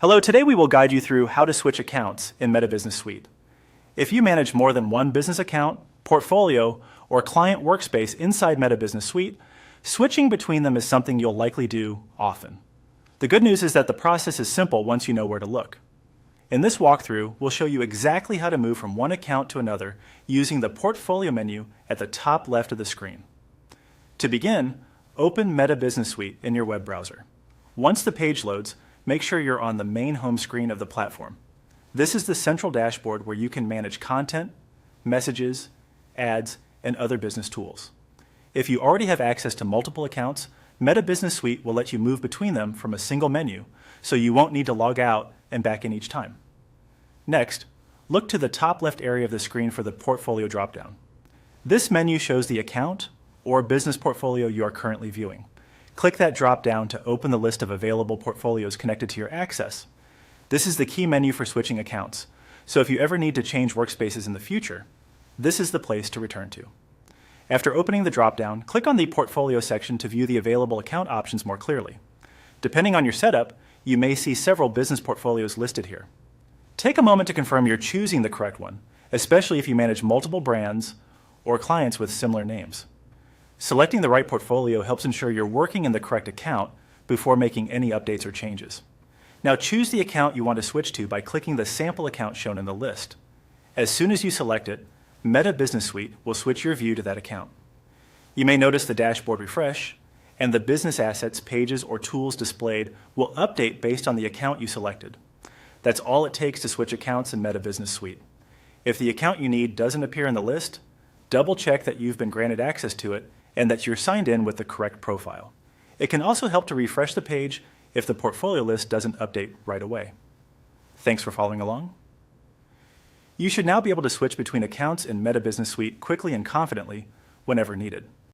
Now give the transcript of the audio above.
Hello, today we will guide you through how to switch accounts in Meta Business Suite. If you manage more than one business account, portfolio, or client workspace inside Meta Business Suite, switching between them is something you'll likely do often. The good news is that the process is simple once you know where to look. In this walkthrough, we'll show you exactly how to move from one account to another using the Portfolio menu at the top left of the screen. To begin, open Meta Business Suite in your web browser. Once the page loads, make sure you're on the main home screen of the platform. This is the central dashboard where you can manage content, messages, ads, and other business tools. If you already have access to multiple accounts, Meta Business Suite will let you move between them from a single menu, so you won't need to log out and back in each time. Next, look to the top left area of the screen for the Portfolio dropdown. This menu shows the account or business portfolio you are currently viewing. Click that drop-down to open the list of available portfolios connected to your Access. This is the key menu for switching accounts, so if you ever need to change workspaces in the future, this is the place to return to. After opening the drop-down, click on the Portfolio section to view the available account options more clearly. Depending on your setup, you may see several business portfolios listed here. Take a moment to confirm you're choosing the correct one, especially if you manage multiple brands or clients with similar names. Selecting the right portfolio helps ensure you're working in the correct account before making any updates or changes. Now choose the account you want to switch to by clicking the sample account shown in the list. As soon as you select it, Meta Business Suite will switch your view to that account. You may notice the dashboard refresh, and the business assets, pages, or tools displayed will update based on the account you selected. That's all it takes to switch accounts in Meta Business Suite. If the account you need doesn't appear in the list, double check that you've been granted access to it and that you're signed in with the correct profile. It can also help to refresh the page if the portfolio list doesn't update right away. Thanks for following along. You should now be able to switch between accounts in Meta Business Suite quickly and confidently whenever needed.